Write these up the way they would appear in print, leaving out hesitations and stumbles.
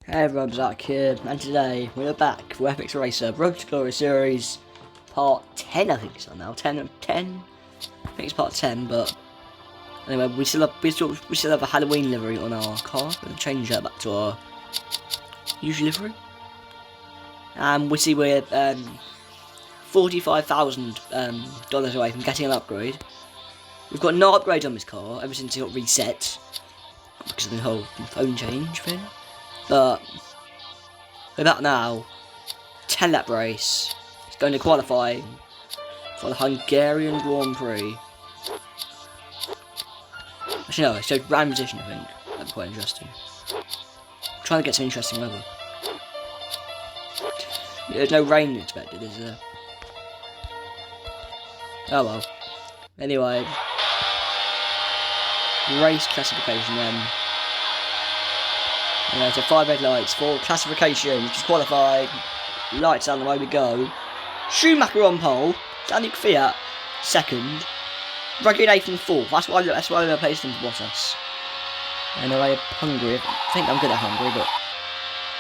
Hey everyone, Zach here, and today we're back for Epic Racer Road to Glory Series Part 10, I think it's on now. 10? I think it's Part 10, but anyway, we still have a Halloween livery on our car. We're going to change that back to our usual livery. And we see we're $45,000 away from getting an upgrade. We've got no upgrade on this car ever since it got reset because of the whole phone change thing. But about now, 10 lap race. It's going to qualify for the Hungarian Grand Prix. Actually no, it's a random position I think. That'd be quite interesting. I'm trying to get some interesting weather. There's no rain expected, is there? Oh well. Anyway. Race classification then. And there's 5 red lights for classification, which is qualified. Lights down the way we go. Schumacher on pole. Daniel Fiat second. Ruggie Nathan fourth. That's why I placed him to Bottas. Anyway, Hungary. I think I'm good at Hungary, but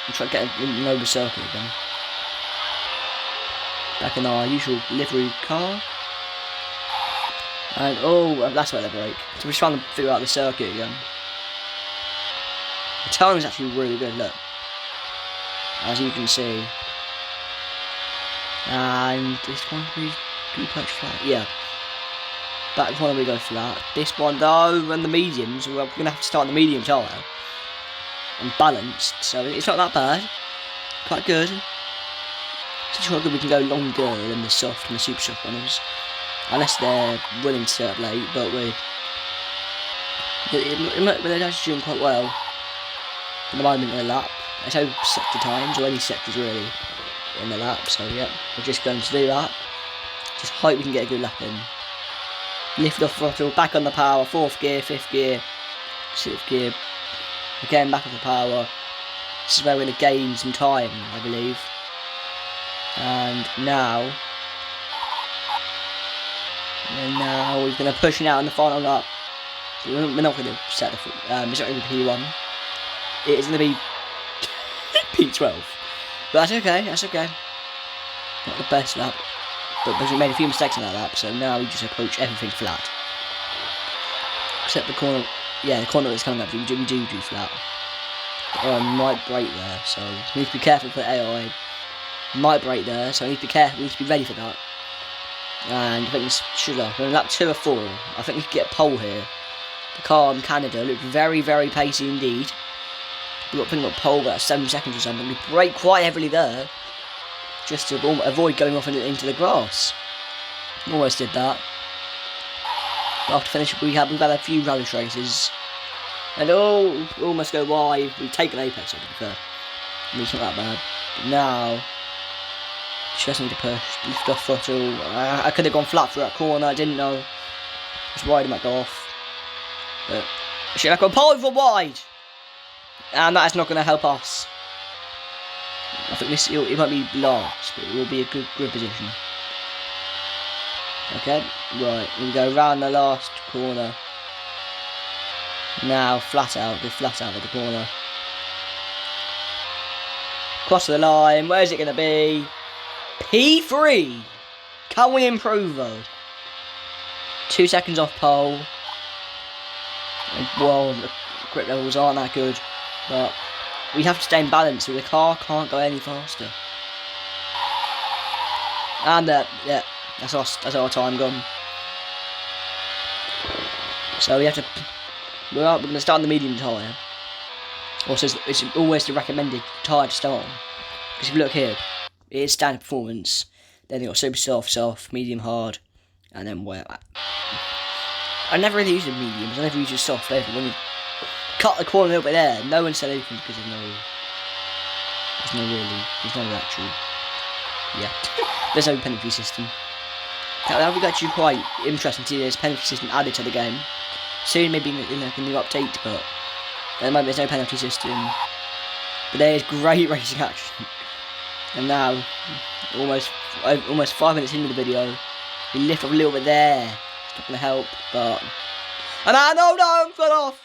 I'm trying to get in over circuit again. Back in our usual livery car. And oh, that's where they break. So we're trying to figure out the circuit again. The turn is actually really good, look. As you can see. And this one, we punch flat. Yeah. That one we go flat. This one though, and the mediums, we're going to have to start on the medium tyre. And balanced, so it's not that bad. Quite good. It's just not good we can go longer than the soft and the super soft runners. Unless they're willing to start late, but they're actually doing quite well. At the moment in the lap. There's no sector times or any sectors really in the lap, so yeah, we're just going to do that. Just hope we can get a good lap in. Lift off throttle, back on the power, 4th gear, 5th gear, 6th gear. Again, back on the power. This is where we're going to gain some time, I believe. And now we're going to push it out in the final lap. We're not going to set the it's not going to be P1. It is going to be P12. But that's okay, that's okay. Not the best lap. But because we made a few mistakes on that lap, so now we just approach everything flat. Except the corner, yeah, the corner that's coming up, we do flat. Oh, I might break there, so we need to be careful for the AI. Might break there, so I need to be careful, we need to be ready for that. And I think this should have, we're in lap 2 or 4. I think we could get a pole here. The car in Canada looked very, very pacey indeed. We've got pole about 7 seconds or something. We brake quite heavily there, just to avoid going off into the grass. Almost did that. But after finish, we've had a few rubbish races, and almost go wide. We've taken apex, to be fair. It's not that bad. But now, just need to push, lift off throttle. I could have gone flat through that corner. I didn't know. Just worried it might go off. But shit, I've gone pole for wide. And that is not going to help us. I think it might be last, but it will be a good position. Okay, right, we go round the last corner. Now flat out, go flat out of the corner. Cross the line, where's it going to be? P3! Can we improve though? 2 seconds off pole. Well, the grip levels aren't that good. But we have to stay in balance so the car can't go any faster. And yeah, that's our time gone. So we have to, we're going to start on the medium tyre. Also, it's always the recommended tyre to start on. Because if you look here, it is standard performance. Then you've got super soft, medium hard, and then wet. I never really use the mediums, I never use the soft ever. When you cut the corner a little bit there, no one said anything because there's no actual, yeah, there's no penalty system. That would be actually quite interesting to see this penalty system added to the game. Soon maybe in a new update, but at the moment there's no penalty system. But there is great racing action. And now, almost 5 minutes into the video, we lift up a little bit there. It's not going to help, but... And no, I'm fell off!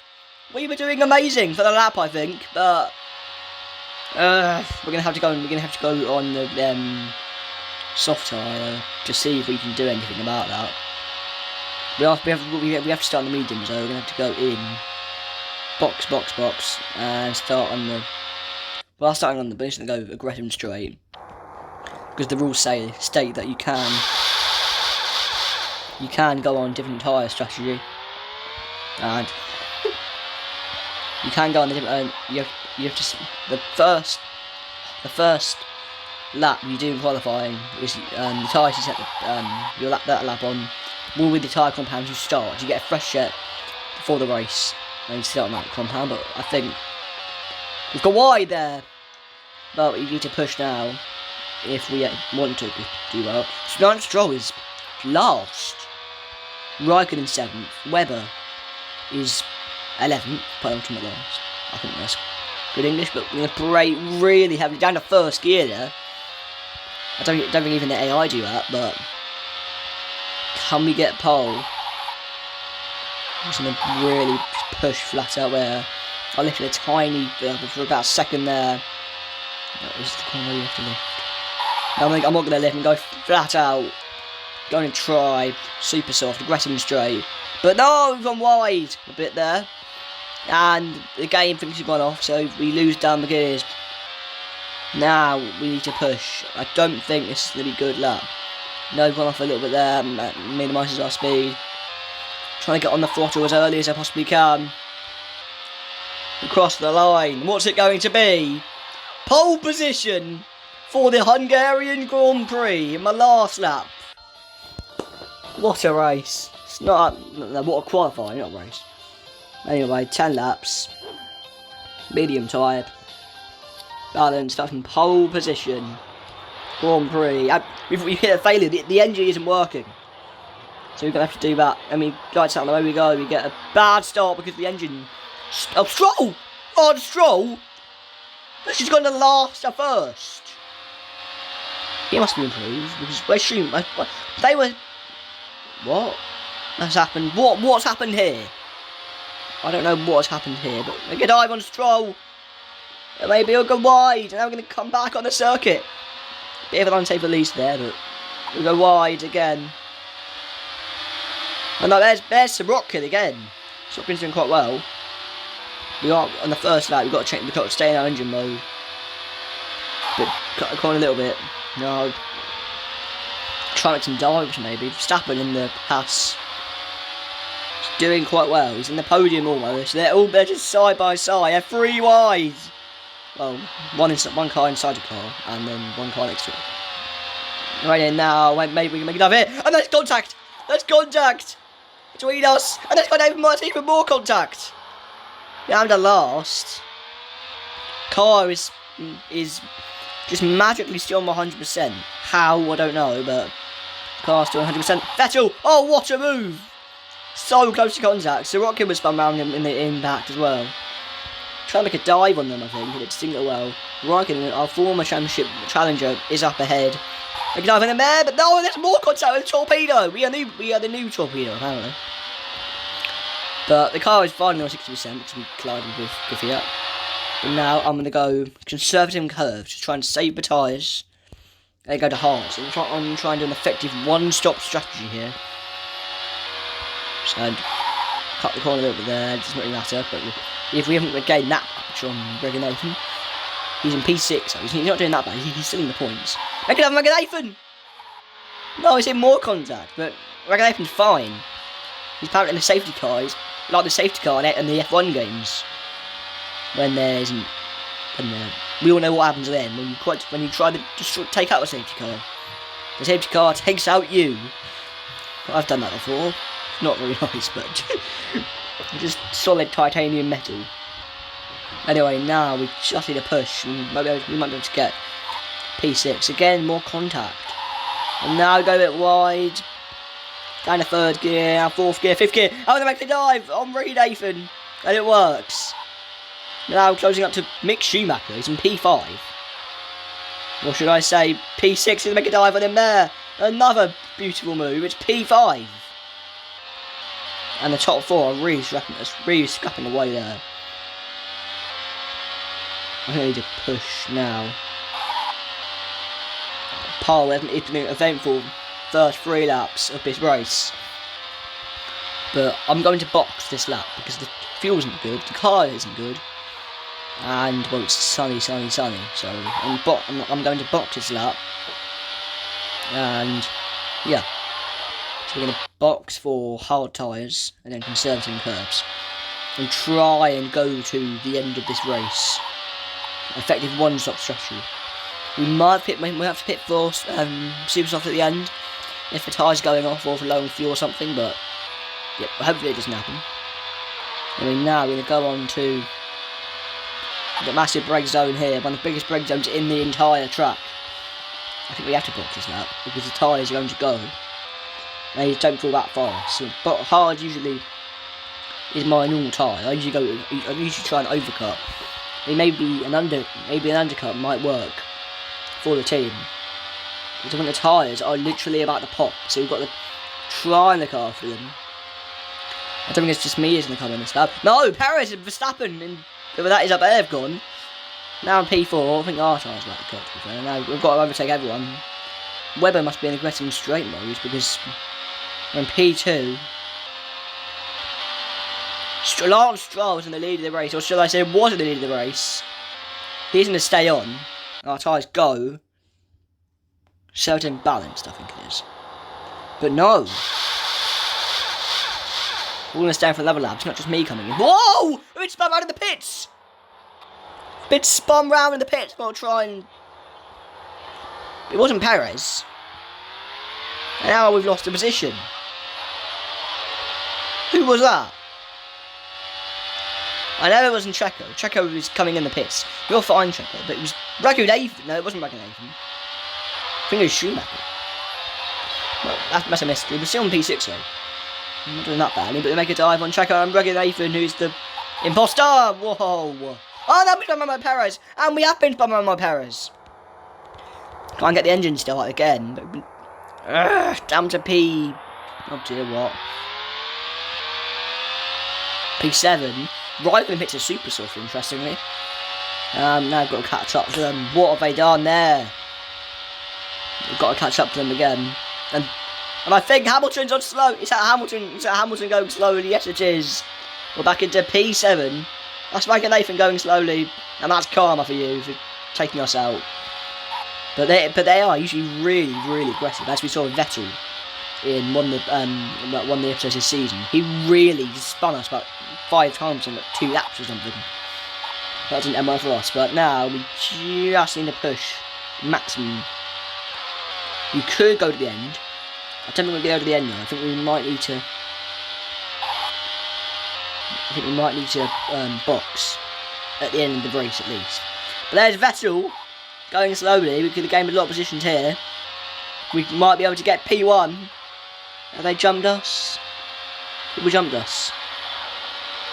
We were doing amazing for the lap, I think, but We're gonna have to go. We're gonna have to go on the soft tyre to see if we can do anything about that. We have to start on the medium, so we're gonna have to go in box, and start on the. Well, starting on the bench and go aggressive and straight, because the rules state that you can go on different tyre strategy, and you can go on the different. You have to the first lap you do in qualifying is the tyres you set that lap on will be the tyre compound you start. You get a fresh set before the race, and you start on that compound. But I think we've got wide there, but you need to push now if we want to do well. Lance Stroll is last, Raikkonen 7th, Webber is 11th, penultimate last. I think that's good English, but we're going to brake really heavily down to first gear there. I don't think even the AI do that, but can we get pole? I'm just going to really push flat out there. I lifted a tiny bit for about a second there. That is the corner you have to lift. I'm not going to lift and go flat out. Going to try super soft, aggressive and straight. But no, we've gone wide a bit there. And the game thinks we've gone off, so we lose down the gears. Now we need to push. I don't think this is going to be a good lap. No, we've gone off a little bit there, minimises our speed. Trying to get on the throttle as early as I possibly can. Across the line. What's it going to be? Pole position for the Hungarian Grand Prix in my last lap. What a race. It's not what a qualifying, not a race. Anyway, 10 laps. Medium tyre. Balance, starting pole position. Grand Prix. We hit a failure, the engine isn't working. So we're going to have to do that. I mean, lights out, the way we go, we get a bad start because the engine... Oh, Stroll! Oh, Stroll! She's going to last at first. He must be improved because we're shooting. They were. What has happened? What's happened here? I don't know what's happened here, but we can dive on Stroll. Maybe he'll go wide, and now we're going to come back on the circuit. Bit of an unsafe release there, but we'll go wide again. And no, there's Sorokin again. Sorokin's doing quite well. We are on the first lap. We've got to stay in our engine mode. But cut the corner a little bit. No. Try to make some dives maybe. Verstappen in the pass. He's doing quite well. He's in the podium almost. They're just side by side. They're 3 wide. Well, one car inside the car, and then one car next to it. Right in now. Maybe we can make it up here. And there's contact. There's contact between us. And there's even more contact. Down to last. Car is just magically still on 100%. How, I don't know, but car's still 100%. Vettel! Oh, what a move! So close to contact. So Sorokin was spun around him in the impact as well. Trying to make a dive on them, I think. He did sing it well. Raikkonen, our former championship challenger, is up ahead. Make a dive in the there, but no, there's more contact with the torpedo. We are the new torpedo, apparently. But the car is finally on 60% because we collided with Fiat. But now I'm going to go conservative curves, just trying to save the tyres. And go to hard. So I'm trying to do an effective one-stop strategy here. So cut the corner a little bit there, it doesn't really matter. But if we haven't gained that much on Greg Nathan, he's in P6, so he's not doing that bad, he's still in the points. I can have Nathan! No, he's in more contact, but Greg Nathan's fine. He's apparently in the safety car. He's like the safety car in the F1 games. When there isn't... we all know what happens then. When you try to take out a safety car. The safety car takes out you. I've done that before. Not very nice, but... just solid titanium metal. Anyway, now we just need a push. We might be able to get P6. Again, more contact. And now go a bit wide. Down to 3rd gear, now 4th gear, 5th gear. I'm going to make the dive on Reed Nathan. And it works. Now closing up to Mick Schumacher. He's in P5. Or should I say P6 is going to make a dive on him there. Another beautiful move. It's P5. And the top 4 are really scrapping away there. I think I need to push now. Paul, it's been an eventful first 3 laps of this race. But I'm going to box this lap because the fuel isn't good, the car isn't good. And, well, it's sunny. So I'm going to box this lap. And, yeah. So we're going to box for hard tyres and then conservative curves. And try and go to the end of this race. Effective one-stop strategy. We might have to pit for super soft at the end if the tyre's going off or for low on fuel or something, but yeah, hopefully it doesn't happen. I mean, now we're going to go on to the massive brake zone here, one of the biggest brake zones in the entire track. I think we have to box this lap because the tyres are going to go. They don't feel that fast. So, but hard usually is my normal tyre. I usually try and overcut. I mean, maybe an undercut might work for the team. Because when the tyres are literally about to pop, so we've got to try and look after them. I don't think it's just me isn't the comment in this lap. No, Perez and Verstappen, and that is up there, they've gone. Now in P4, I think our tyres about to cut, to be fair. Now we've got to overtake everyone. Webber must be in aggressive straight mode because we're in P2. Lance Stroll was in the lead of the race, or should I say was in the lead of the race. He's going to stay on. Our tyres go. Certain balanced, I think it is. But no. We're going to stay for another lap. It's not just me coming in. Whoa! It spun round in the pits! Bit spun round in the pits. I'll try and... It wasn't Perez. And now we've lost the position. Who was that? I know it wasn't Checo. Checo was coming in the pits. We'll find Checo, but it was Nathan. No, it wasn't Nathan. I think it was Schumacher. Well, that's a mystery. We're still on P6 though. I'm not doing that badly, but we make a dive on Checo and Nathan, who's the imposter. Whoa! Oh, that was spun by Perez, and we have been spun by Perez. Can't get the engine start again. But, down to P. Oh dear, what? P7. Right when it hits a super soft, interestingly. Now I've got to catch up to them. What have they done there? We've got to catch up to them again. And I think Hamilton's on slow. Is that Hamilton going slowly? Yes, it is. We're back into P7. That's Michael Nathan going slowly. And that's karma for you, for taking us out. But they are usually really, really aggressive. As we saw with Vettel in one of the episodes this season. He really spun us about 5 times in 2 laps or something. That didn't end well for us, but now we just need to push maximum. We could go to the end. I don't think we'll go to the end now. I think we might need to box at the end of the race at least. But there's Vettel going slowly. We could have gained a lot of positions here. We might be able to get P1. Have they jumped us? Who jumped us?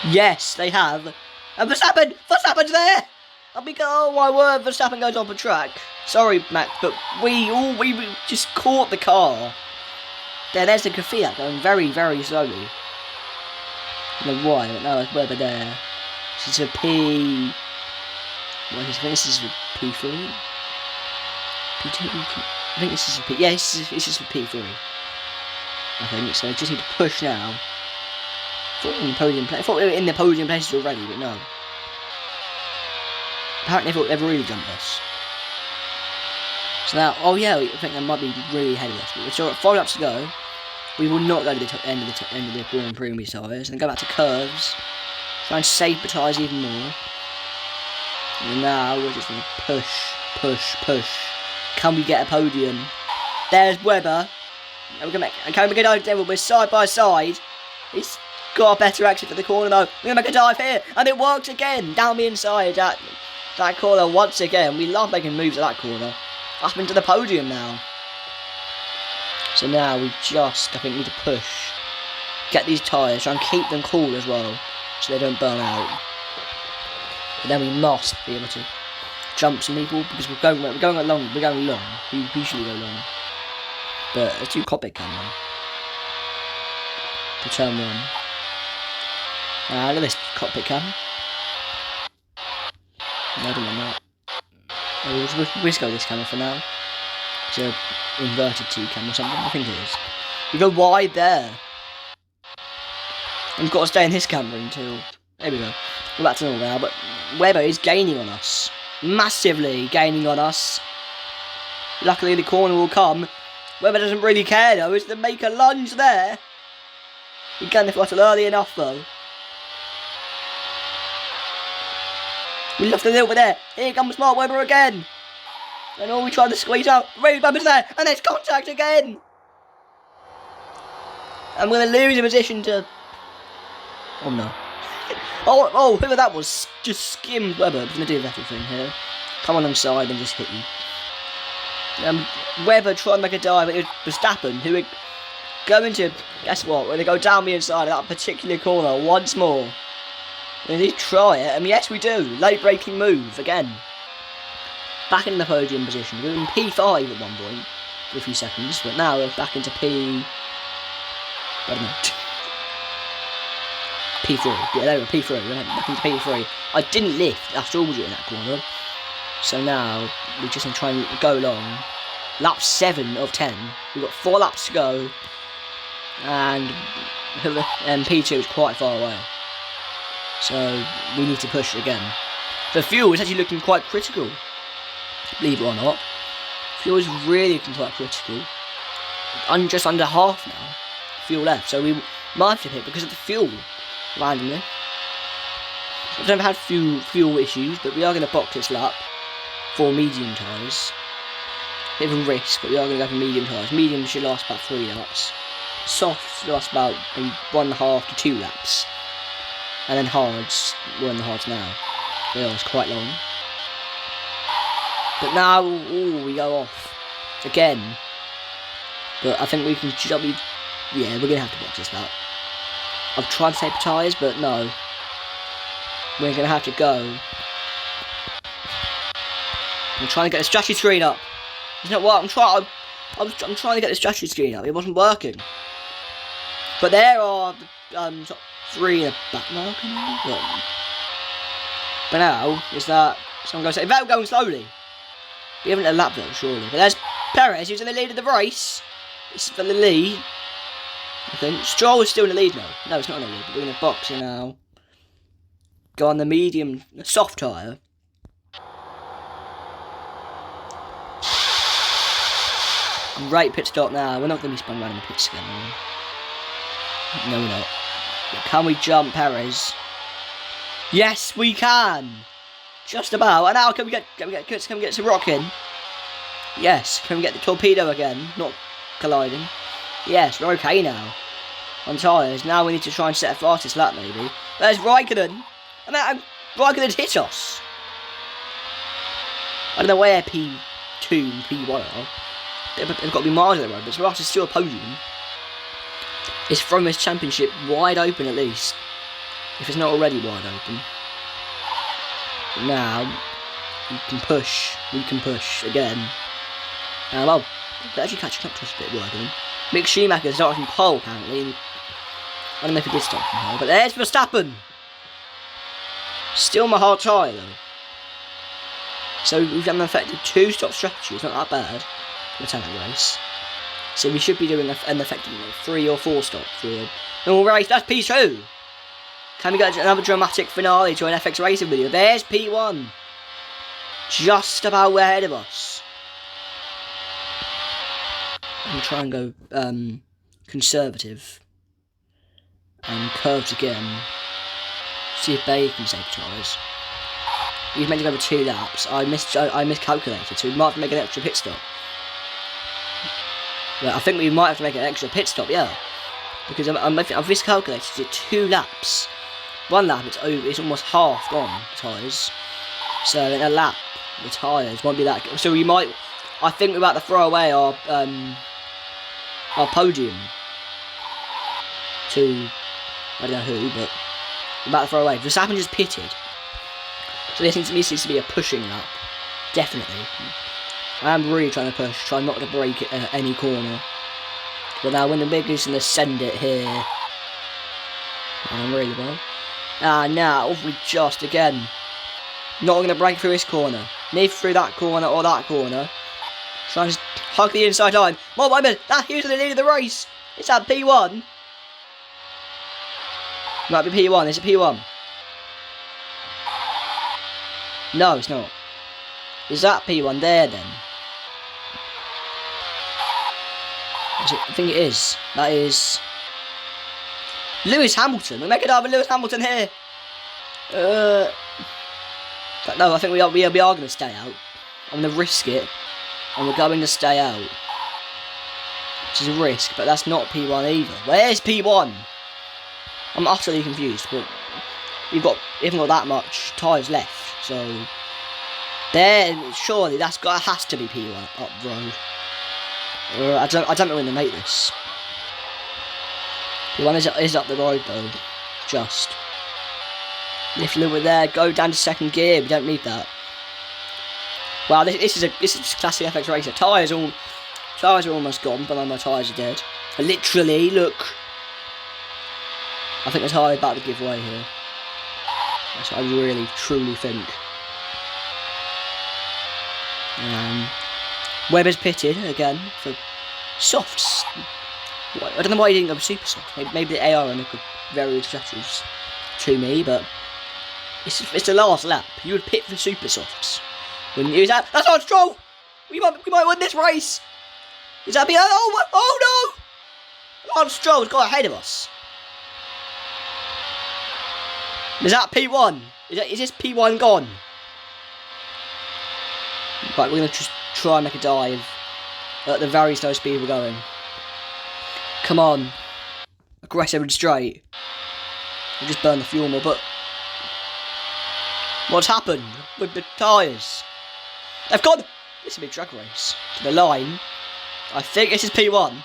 Yes, they have. And Verstappen's there! Oh my word, Verstappen goes off the track. Sorry, Matt, but we just caught the car. There's the Fiat going very, very slowly. I don't know why, but no, it's Webber there. This is a P... What is this? This is a P3? P2? I think this is a P... Yeah, this is a P3. I think so. Just need to push now. I thought we were in the podium places already, but no. Apparently they've really jumped us. So now, oh yeah, I think they might be really ahead of us. But so 5 laps to go. We will not go to the end of the Grand Prix with tyres, and go back to curves. Try and save the tyres even more. And now we're just going to push. Can we get a podium? There's Webber. Can we get over there? We're side by side. He's got a better exit for the corner though. We're going to make a dive here, and it works again. Down the inside at that corner once again. We love making moves at that corner. Up into the podium now. So now we just, I think, need to push. Get these tyres, try and keep them cool as well, so they don't burn out. But then we must be able to jump some people because we're going long. We usually go long. But let's do cockpit cam on. For turn 1. Look at this cockpit cam. No, I don't want that. We'll just go with this camera for now. It's a inverted T-cam or something, I think it is. You go wide there. And you've got to stay in this camera until... There we go. We're back to normal now, but Webber is gaining on us. Massively gaining on us. Luckily the corner will come. Webber doesn't really care though, is to make a lunge there. He can if it early enough though. We left a little bit there. Here comes Mark Webber again. And all we try to squeeze out. Ray Webber's there. And there's contact again. I'm going to lose a position to... Oh no. Oh, whoever that was just skimmed Webber. He's going to do everything here. Come alongside and just hit you. Webber trying to make a dive at Verstappen, who are going to... Guess what? We're going to go down the inside of that particular corner once more. We need to try it, and yes we do. Late breaking move again. Back in the podium position. We were in P5 at one point for a few seconds, but now we're back into P... I don't know. P3. Yeah, there we go, P3. We're back into P3. I didn't lift after all during that corner. So now we're just going to try and go long. Lap 7 of 10. We've got 4 laps to go. And P2 is quite far away. So we need to push again. The fuel is actually looking quite critical. Believe it or not. Fuel is really looking quite critical. Just under half now. Fuel left. So we might have to hit because of the fuel. Randomly. We've never had fuel issues, but we are going to box this lap for medium tyres. Bit of a risk, but we are going to go for medium tyres. Medium should last about 3 laps. Soft should last about maybe 1.5 to 2 laps. And then hards, we're on the hards now. They are quite long. But now, ooh, we go off. Again. But I think we can yeah, we're going to have to box this lap. I've tried to taper tyres, but no. We're going to have to go. I'm trying to get the strategy screen up. It's not what I'm trying to get the strategy screen up. It wasn't working. But there are top 3 in the back now. But now is that someone going to say Vettel going slowly. We haven't a lap though, surely. But there's Perez who's in the lead of the race. It's for the lead. I think Stroll is still in the lead now. No, it's not in the lead. But we're in a box here now. Go on the medium, soft tyre. Great pit stop now. We're not going to be spun around in the pits again. No, we're not. But can we jump Perez? Yes, we can. Just about. And now can we get some rocking? Yes. Can we get the torpedo again? Not colliding. Yes, we're okay now. On tyres. Now we need to try and set a fastest lap maybe. There's Raikkonen. And Raikkonen's hit us. I don't know where P2 and P1 are. They've got to be miles of the road, but for us it's still a podium. It's from this championship wide open at least. If it's not already wide open. But now, we can push again. Well, they're actually catching up to us a bit working. Mick Schumacher started from pole apparently. I don't know if he did start from pole, but there's Verstappen! Still my hard tyre though. So we've done an effective 2-stop strategy, it's not that bad. Metallic race. So we should be doing an effective 3 or 4 stop for a normal race. That's P2. Can we get another dramatic finale to an FX racing video? There's P1. Just about ahead of us. I'm trying to go conservative and curves again. See if they can save tyres. He's meant to go for 2 laps. I miscalculated, so we might have to make an extra pit stop. Well, I think we might have to make an extra pit stop, yeah. Because I've miscalculated it 2 laps. 1 lap, it's almost half gone, tyres. So in a lap, the tyres won't be that good. So we might, I think we're about to throw away our podium to, I don't know who, but we're about to throw away. Verstappen just pitted. So this needs to be a pushing lap. Definitely. I'm really trying to push, try not to break it at any corner. But now when the big is going to send it here. I'm really well. Now we just again. Not going to break through this corner. Neither through that corner or that corner. Trying to just hug the inside line. More moment. Here's the lead of the race. It's at P1. Might be P1. Is it P1? No, it's not. Is that P1 there then? Is it? I think it is. That is Lewis Hamilton. We make it up with Lewis Hamilton here. But no, I think we are going to stay out. I'm going to risk it, and we're going to stay out, which is a risk. But that's not P1 either. Where's P1? I'm utterly confused. But we've got even got that much tyres left, so then surely has to be P1 up road. I don't know when to make this. P1 is up the road though. Just lift a little bit there. Go down to second gear. We don't need that. Wow, this is classic FX racer. Tyres are almost gone, but my tyres are dead. Literally, look. I think the tyre is about to give way here. That's what I really, truly think. Webber's pitted again for softs. I don't know why he didn't go super soft. Maybe the AR and very suggestions to me, but it's the last lap. You would pit for super softs. Wouldn't you? That's on Stroll! We might win this race! Is that oh no! Lance Stroll's got ahead of us. Is that P1? Is this P1 gone? Right, we're going to just try and make a dive at the very slow speed we're going. Come on. Aggressive and straight. We just burn the fuel more, but what's happened with the tyres? They've gone. This is a big drag race to the line. I think this is P1.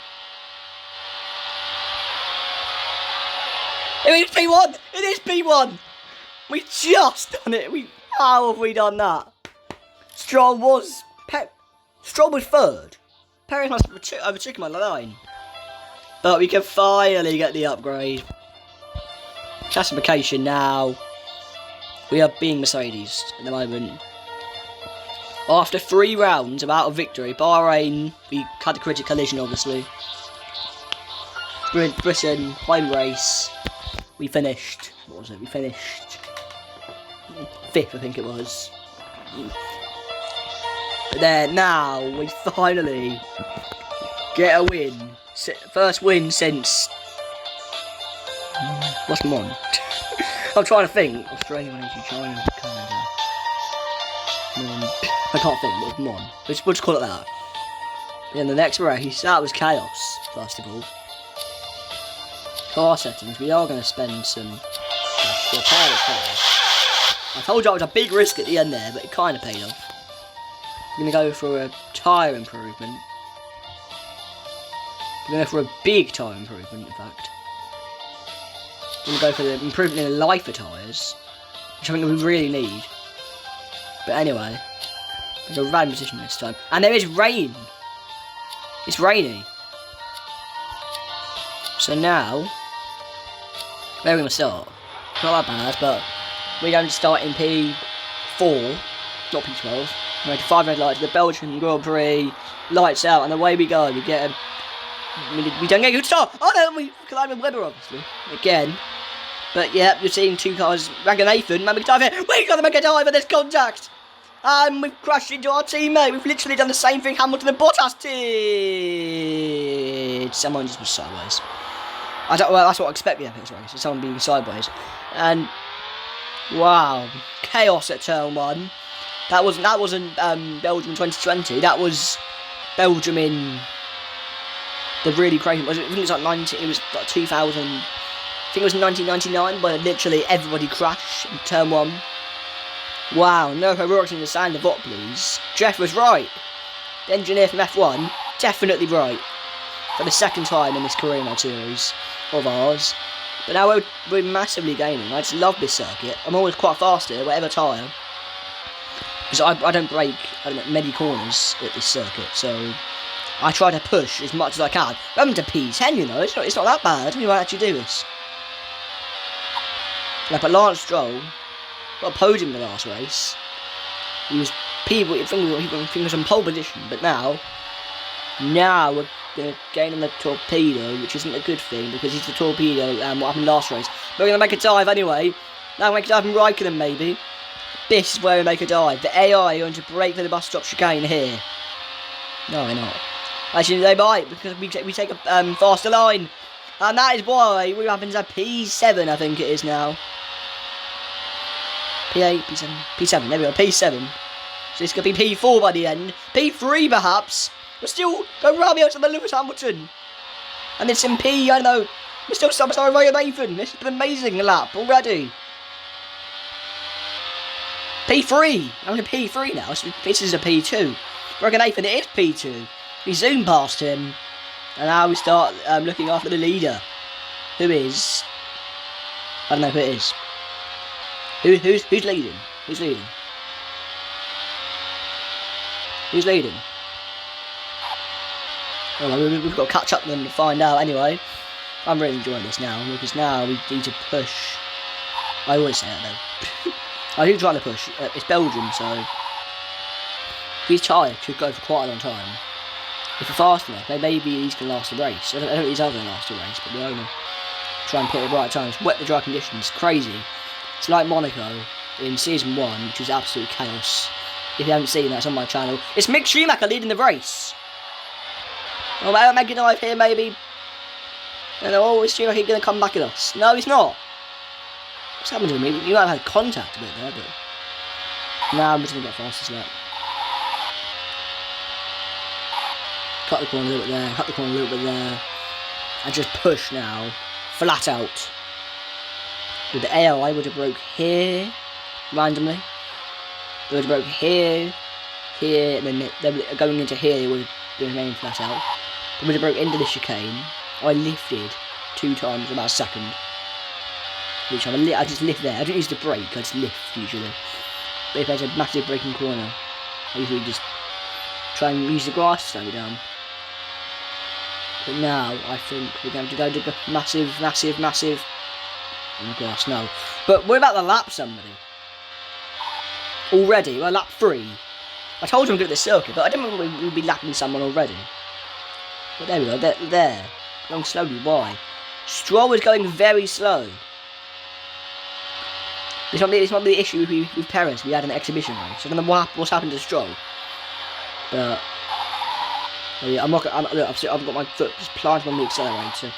It is P1. It is P1. We just done it. How have we done that? Stroll was third. Perez must have overtaken my line. But we can finally get the upgrade. Classification now. We are being Mercedes at the moment. After 3 rounds about a victory, Bahrain, we had the critical collision obviously. Britain, home race. We finished. What was it? We finished 5th, I think it was. But then now we finally get a win. First win since what's Mon? I'm trying to think. Australia, Malaysia, China, Canada. I can't think. What's Mon? We'll just call it that. In the next race, that was chaos. First of all, car settings. We are going to spend some for a pair of cars. I told you it was a big risk at the end there, but it kind of paid off. We're going to go for a tyre improvement. We're going to go for a big tyre improvement, in fact. We're going to go for the improvement in the life of tyres, which I think we really need. But anyway, there's a random position this time. And there is rain! It's rainy. So now, where are we going to start? Not that bad, but we're going to start in P4, not P12. We make 5 red lights, the Belgian Grand Prix, lights out, and away we go. We get we don't get a good start. Oh no, we collide with Webber obviously again. But yeah, you're seeing 2 cars. Ragnar Nathan, man, we got to make a dive at this contact, and we've crashed into our teammate. We've literally done the same thing Hamilton and Bottas did. Someone just was sideways. Well, that's what I expect the FX race, is someone being sideways. And wow, chaos at turn 1. That wasn't Belgium in 2020. That was Belgium in the really crazy. I think it was like 2000. I think it was 1999, where literally everybody crashed in turn 1. Wow, no heroics in the sand of what, please. Jeff was right. The engineer from F1, definitely right. For the 2nd time in this career mode series of ours. But now we're massively gaining. I just love this circuit. I'm always quite fast here, whatever tyre. Because I don't break many corners at this circuit, so I try to push as much as I can. I'm to P10, you know, it's not that bad. We might actually do this. Like, but Lance Stroll got a podium in the last race. He was he was on pole position, but now we're going to gain on the torpedo, which isn't a good thing because he's the torpedo. What happened last race? But we're going to make a dive anyway. Now we make a dive from Raikkonen maybe. This is where we make a dive. The AI are going to brake for the bus stop chicane here. No, they're not. Actually, they might because we take a faster line, and that is why we happen to have P7. I think it is now. P8, P7, P7. There we go. P7. So it's going to be P4 by the end. P3 perhaps. We're still going round the outside of Lewis Hamilton. And it's in P, I don't know. We're still substar Ryan Nathan. This is an amazing lap already. P3. I'm in P3 now. So this is a P2. Ryan Nathan, it is P2. We zoom past him. And now we start looking after the leader. Who is... I don't know who it is. Who's leading? Who's leading? Who's leading? Well, we've got to catch up with them to find out. Anyway, I'm really enjoying this now because now we need to push. I always say that though. I do try to push. It's Belgium, so these tyres could go for quite a long time. If we're fast enough, maybe these can last the race. I don't think these are going to last the race, but we're going to try and put it at the right times. Wet the dry conditions, crazy. It's like Monaco in season 1, which was absolute chaos. If you haven't seen that, it's on my channel. It's Mick Schumacher leading the race. Oh, I'll make a dive here, maybe. And is Schumacher going to come back at us? No, he's not. What's happened to me? You might have had contact a bit there, but... Nah, I'm just going to get fastest lap. Cut the corner a little bit there, cut the corner a little bit there. And just push now. Flat out. With the AI would have broke here, randomly. They would have broke here, here, and then going into here, they would have been remaining flat out. They would have broke into the chicane. I lifted 2 times about a second. Which I just lift there. I don't use the brake, I just lift usually. But if there's a massive braking corner, I usually just try and use the grass to slow me down. But now, I think we're going to go to massive on the grass, no. But we're about to lap somebody. Already, we're lap 3. I told you I'm good at the circuit, but I didn't think we'd be lapping someone already. But there we go, they're there. Going slowly, why? Stroll is going very slow. This might be the issue with Perez. We had an exhibition race. I don't know what's happened to Stroll. But... Oh yeah, look, I've got my foot just planted on the accelerator.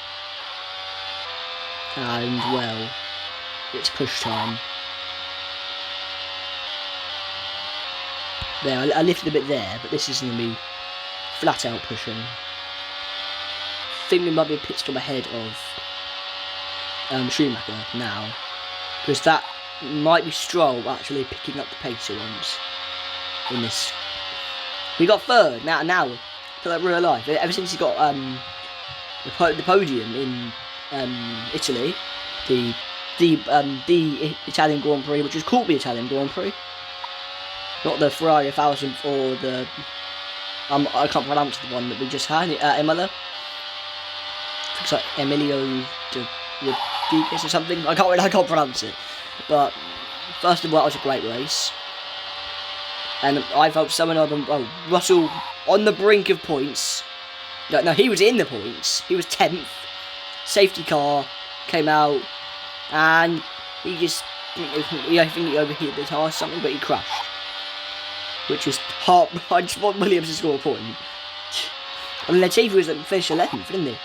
And, well, it's push time. There, I lifted a bit there, but this is going to be flat out pushing. I think we might be a pit stop ahead of Schumacher now. Because that might be Stroll actually picking up the pace once in this. We got 3rd, now for like real life. Ever since he got the podium in Italy, the Italian Grand Prix, which is called the Italian Grand Prix, not the Ferrari 1000 or the I can't pronounce the one that we just had, Imola. It's like Emilio de Rodriguez or something. I can't pronounce it. But first of all, that was a great race, and I felt someone of them. Oh, Russell on the brink of points. No, he was in the points. He was 10th. Safety car came out, and he just, I think he overheated the tyre or something, but he crashed. Which was heart. I just want Williams to score a point. I mean, Latifi was finished 11th, didn't he?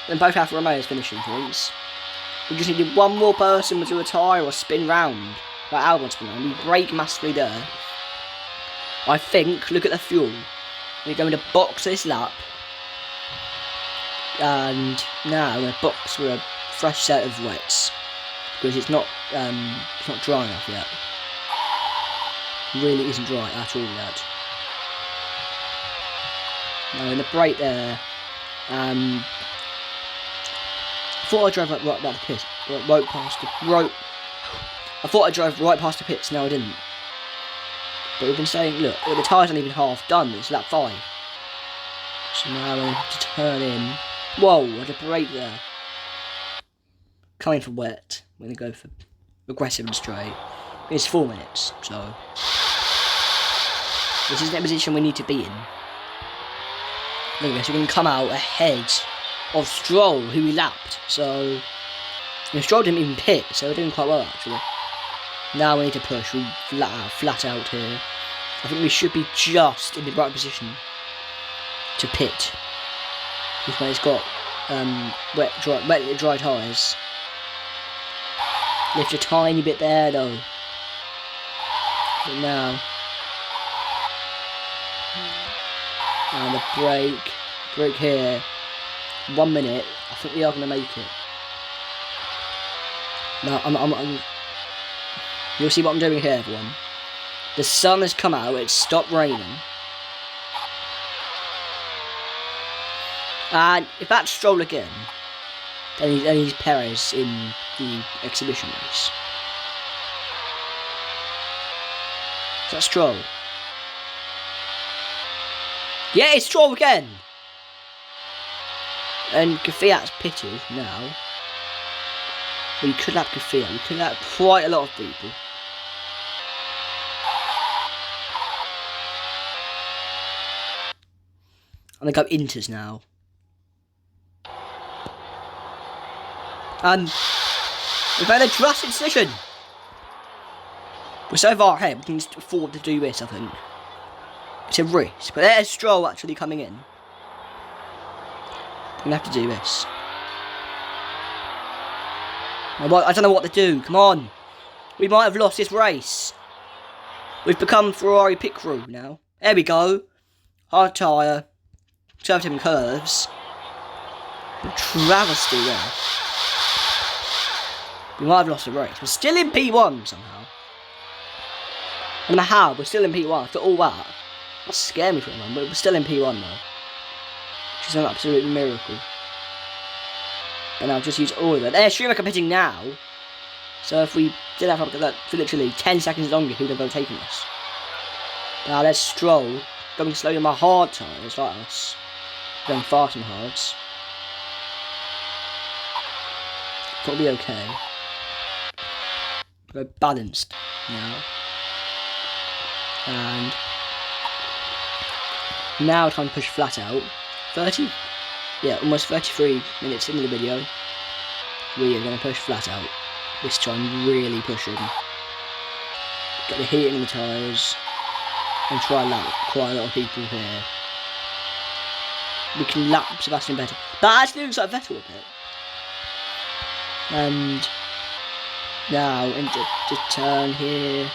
And both Alfa Romeo's finishing points. We just needed one more person to retire or spin round. Like Albon spin round. We brake massively there. I think, look at the fuel. We're going to box this lap. And now we're going to box with a fresh set of wets. Because it's not dry enough yet. It really isn't dry at all yet. Now in the brake there. I thought I drove right by the pit, right past the rope. I thought I drove right past the pits. No, I didn't. But we've been saying, look, the tyres aren't even half done. It's lap 5. So now I have to turn in. Whoa! I had a brake there. Coming for wet. I'm gonna go for aggressive and straight. It's 4 minutes, so This isn't a position we need to be in. Look at this, we're going to come out ahead of Stroll, who we lapped. So, Stroll didn't even pit, so we're doing quite well actually. Now we need to push, we flat out here. I think we should be just in the right position to pit. Because when it's got wet, dry tyres. Lift a tiny bit there though. But now. And the brake here. 1 minute. I think we are going to make it. Now you'll see what I'm doing here, everyone. The sun has come out. It's stopped raining. And if that's Stroll again, then he's Perez in the exhibition race. Is that Stroll? Yeah, it's Stroll again! And Kvyat's pitted now. We could lap Kvyat. We could lap quite a lot of people. I'm going to go Inters now. We've made a drastic decision. We're so far ahead, we can just afford to do this, I think. It's a risk, but there's Stroll actually coming in. We're going to have to do this. I don't know what to do, come on. We might have lost this race. We've become Ferrari pit crew now. There we go. Hard tyre. Conservative curves. A travesty there. We might have lost the race. We're still in P1 somehow. I don't know how, we're still in P1 after all that. That scared me for a moment, but we're still in P1 though. Which is an absolute miracle. And I'll just use all of it. There's Schumacher pitting now. So if we did have that for literally 10 seconds longer, he would have overtaken us. Now there's Stroll going slowly on my hard tyres like us. Going fast and hards. It'll be okay. Go balanced now. And now time to push flat out. 30, yeah, almost 33 minutes into the video. We are going to push flat out. This time really pushing. Get the heating in the tyres. And try and lap quite a lot of people here. We can lap Sebastian Vettel. That actually looks like Vettel a bit. And now into the turn here.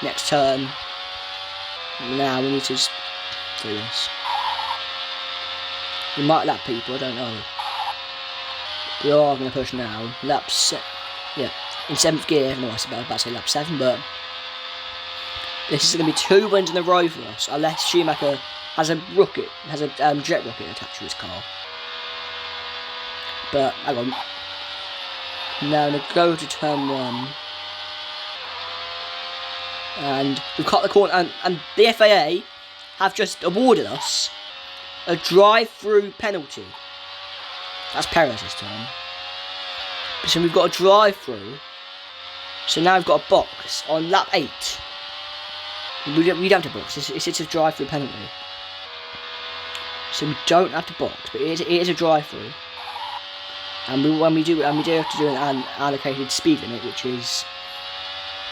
Next turn. Now we need to just do this. We might lap people, I don't know. We are going to push now. Lap yeah, in 7th gear. No, I was about to say lap 7, but this is going to be 2 wins in a row for us, unless Schumacher has a rocket, has a jet rocket attached to his car. But hang on. Now I'm going to go to turn 1. And we've cut the corner, and the FAA have just awarded us a drive-through penalty. That's Perez this time. So we've got a drive-through. So now we've got a box on lap 8. We don't have to box. It's a drive-through penalty. So we don't have to box, but it is a drive-through. And we do have to do an allocated speed limit, which is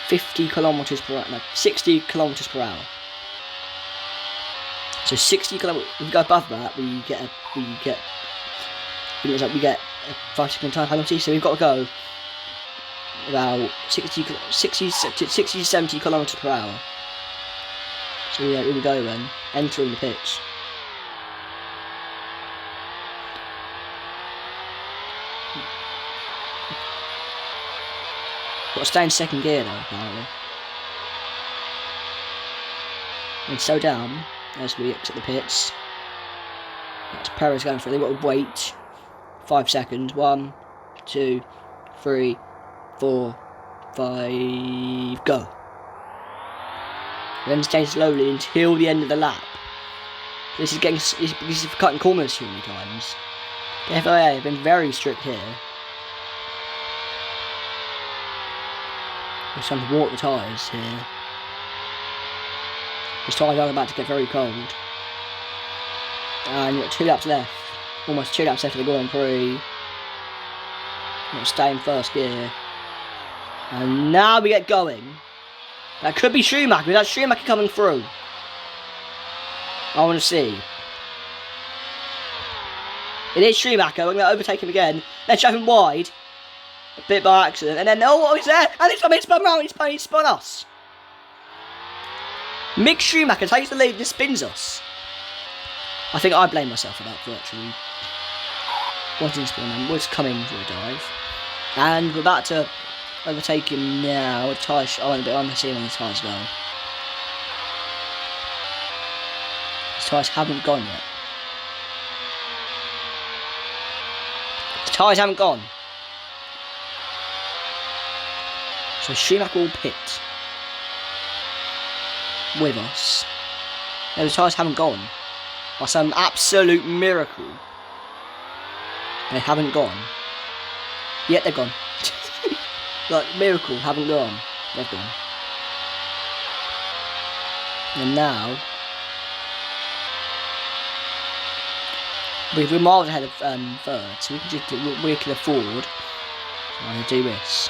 50 kilometers per hour, no, 60 kilometers per hour. So 60 kilometers. If we go above that, we get a 5-second time penalty. So we've got to go about 60 to 70 kilometers per hour. So yeah, here we go then, entering the pitch. Got to stay in 2nd gear though, apparently. And slow down as we exit the pits. That's Perez going through. They've got to wait 5 seconds. 1, 2, 3, 4, 5, go. Then stay slowly until the end of the lap. This is cutting corners too many times. The FIA have been very strict here. We're trying to walk the tyres here. His tyres are about to get very cold. And you've got 2 laps left. Almost 2 laps left of the Grand Prix. You'll stay in first gear. And now we get going. That could be Schumacher. That's Schumacher coming through. I want to see. It is Schumacher. We're going to overtake him again. Let's shove him wide. A bit by accident. And then, oh, he's there. And this time he spun round. He spun us. Mick Schumacher takes the lead and spins us. I think I blame myself for that, virtually. Wanting to spin him. Was coming for a dive. And we're about to overtake him now. With tyres. I want to see when the tyres go. His tyres haven't gone yet. His tyres haven't gone. So Schumacher will pit with us. No, the tyres haven't gone. By some absolute miracle. They haven't gone. Yet they've gone. Like, miracle, haven't gone. They've gone. And now we're miles ahead of third, so we can afford to do this.